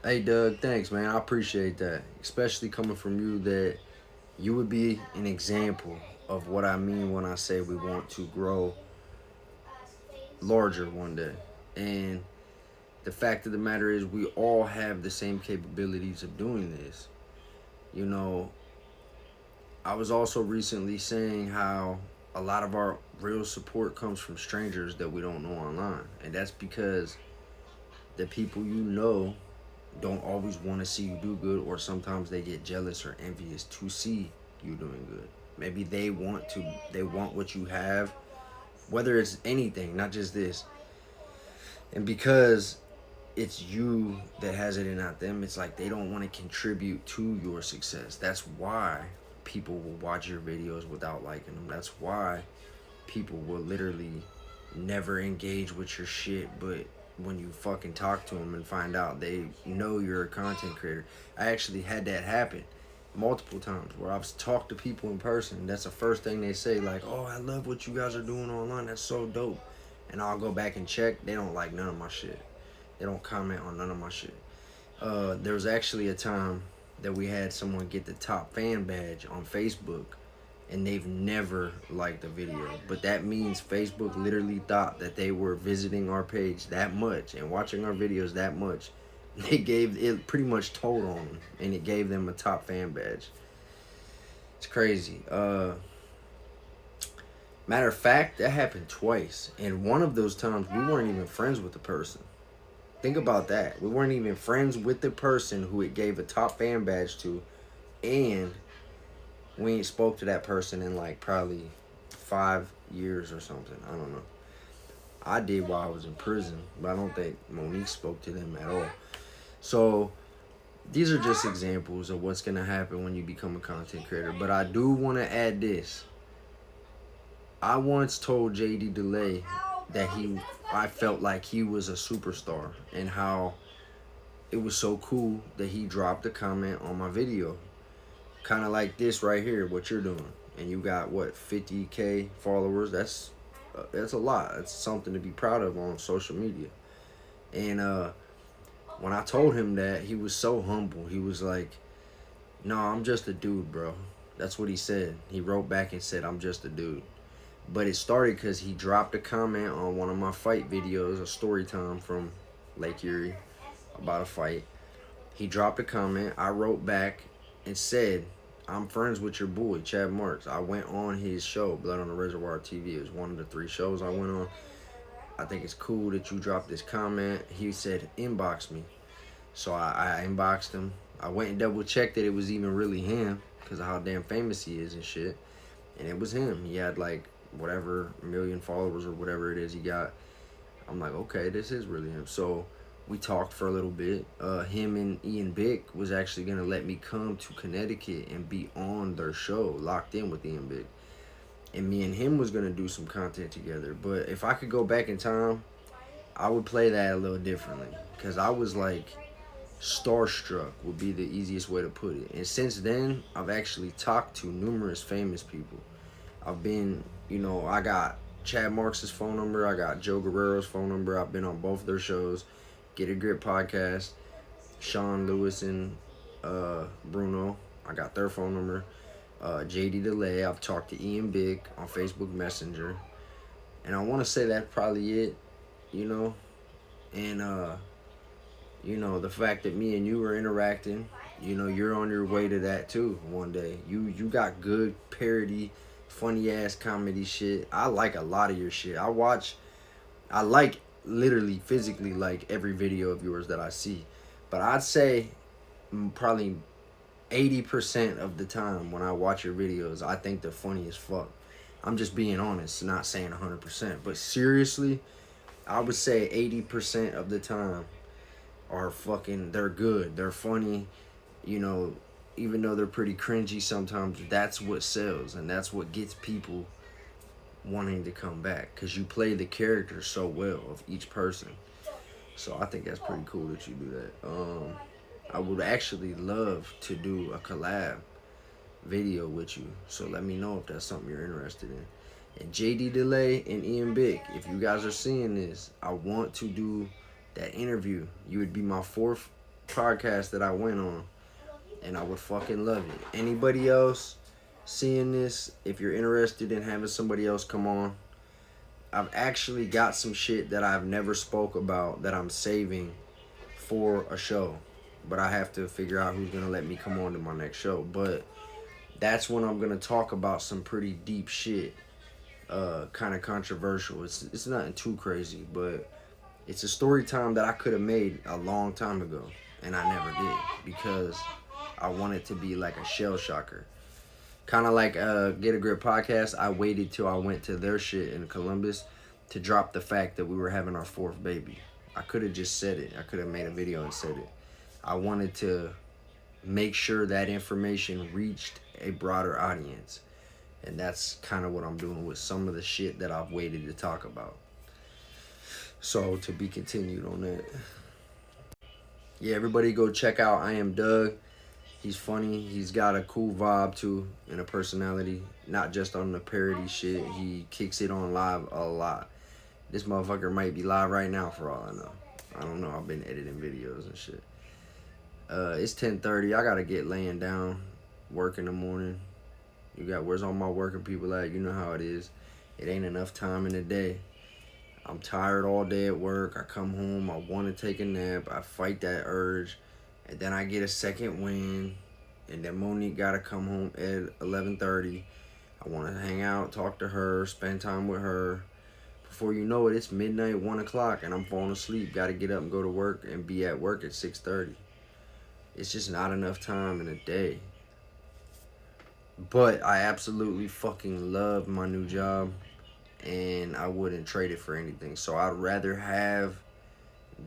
Hey Doug, thanks man. I appreciate that. Especially coming from you that you would be an example of what I mean when I say we want to grow larger one day. And the fact of the matter is we all have the same capabilities of doing this. You know, I was also recently saying how a lot of our real support comes from strangers that we don't know online. And that's because the people you know don't always want to see you do good, or sometimes they get jealous or envious to see you doing good. Maybe they want what you have, whether it's anything, not just this. And because it's you that has it and not them, it's like they don't want to contribute to your success. That's why people will watch your videos without liking them. That's why people will literally never engage with your shit, but when you fucking talk to them and find out they know you're a content creator. I actually had that happen multiple times where I've talked to people in person. That's the first thing they say, like, "Oh, I love what you guys are doing online. That's so dope." And I'll go back and check. They don't like none of my shit. They don't comment on none of my shit. There was actually a time that we had someone get the top fan badge on Facebook, and they've never liked a video. But that means Facebook literally thought that they were visiting our page that much and watching our videos that much. They gave it pretty much told on them, and it gave them a top fan badge. It's crazy. Matter of fact, that happened twice, and one of those times we weren't even friends with the person. Think about that. We weren't even friends with the person who it gave a top fan badge to, and we ain't spoke to that person in like probably 5 years or something. I don't know. I did while I was in prison, but I don't think Monique spoke to them at all. So these are just examples of what's gonna happen when you become a content creator. But I do want to add this. I once told JD Delay that I felt like he was a superstar, and how it was so cool that he dropped a comment on my video, kind of like this right here, what you're doing, and you got what 50K followers. That's a lot. That's something to be proud of on social media. And when I told him that, he was so humble. He was like, "No, I'm just a dude, bro." That's what he said. He wrote back and said, "I'm just a dude." But it started because he dropped a comment on one of my fight videos, a story time from Lake Erie about a fight. He dropped a comment. I wrote back and said, "I'm friends with your boy, Chad Marks." I went on his show, Blood on the Reservoir TV. It was one of the 3 shows I went on. "I think it's cool that you dropped this comment." He said, "Inbox me." So I inboxed him. I went and double checked that it was even really him because of how damn famous he is and shit. And it was him. He had like whatever million followers or whatever it is he got. I'm like, okay, this is really him. So we talked for a little bit. Him and Ian Bick was actually gonna let me come to Connecticut and be on their show, locked in with Ian Bick, and me and him was gonna do some content together. But if I could go back in time, I would play that a little differently, because I was like starstruck would be the easiest way to put it. And since then, I've actually talked to numerous famous people. I've been, I got Chad Marks' phone number. I got Joe Guerrero's phone number. I've been on both their shows. Get a Grip podcast. Sean Lewis and Bruno. I got their phone number. JD Delay. I've talked to Ian Bick on Facebook Messenger. And I want to say that's probably it, you know. And, the fact that me and you are interacting, you're on your way to that too one day. You got good parody, funny ass comedy shit. I like a lot of your shit. I like literally physically like every video of yours that I see. But I'd say probably 80% of the time when I watch your videos, I think they're funny as fuck. I'm just being honest, not saying 100%. But seriously, I would say 80% of the time they're good. They're funny, you know, even though they're pretty cringy sometimes. That's what sells, and that's what gets people wanting to come back, because you play the character so well of each person. So I think that's pretty cool that you do that. I would actually love to do a collab video with you, so let me know if that's something you're interested in. And JD Delay and Ian Bick, if you guys are seeing this, I want to do that interview. You would be my fourth podcast that I went on, and I would fucking love it. Anybody else seeing this, if you're interested in having somebody else come on, I've actually got some shit that I've never spoke about that I'm saving for a show. But I have to figure out who's gonna let me come on to my next show. But that's when I'm gonna talk about some pretty deep shit. Kind of controversial. It's nothing too crazy, but it's a story time that I could have made a long time ago, and I never did because I want it to be like a shell shocker. Kind of like Get a Grip podcast. I waited till I went to their shit in Columbus to drop the fact that we were having our fourth baby. I could have just said it. I could have made a video and said it. I wanted to make sure that information reached a broader audience. And that's kind of what I'm doing with some of the shit that I've waited to talk about. So, to be continued on that. Yeah, everybody go check out I Am Doug. He's funny. He's got a cool vibe too and a personality. Not just on the parody shit. He kicks it on live a lot. This motherfucker might be live right now for all I know. I don't know. I've been editing videos and shit. It's 10:30. I gotta get laying down. Work in the morning. Where's all my working people at? You know how it is. It ain't enough time in the day. I'm tired all day at work. I come home. I want to take a nap. I fight that urge. And then I get a second wind. And then Monique got to come home at 11:30. I want to hang out, talk to her, spend time with her. Before you know it, it's midnight, 1 o'clock, and I'm falling asleep. Got to get up and go to work and be at work at 6:30. It's just not enough time in a day. But I absolutely fucking love my new job, and I wouldn't trade it for anything. So I'd rather have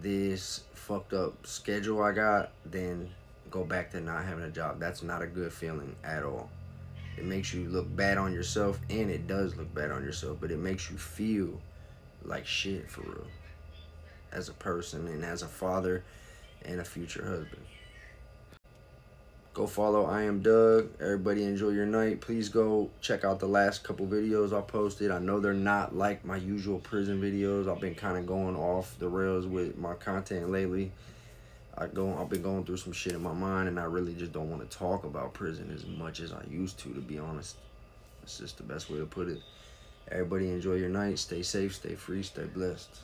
this fucked up schedule I got than go back to not having a job. That's not a good feeling at all. It makes you look bad on yourself, and it does look bad on yourself, but it makes you feel like shit for real as a person and as a father and a future husband. Go follow I Am Doug. Everybody enjoy your night. Please go check out the last couple videos I posted. I know they're not like my usual prison videos. I've been kind of going off the rails with my content lately. I've been going through some shit in my mind, and I really just don't want to talk about prison as much as I used to be honest. It's just the best way to put it. Everybody enjoy your night. Stay safe, stay free, stay blessed.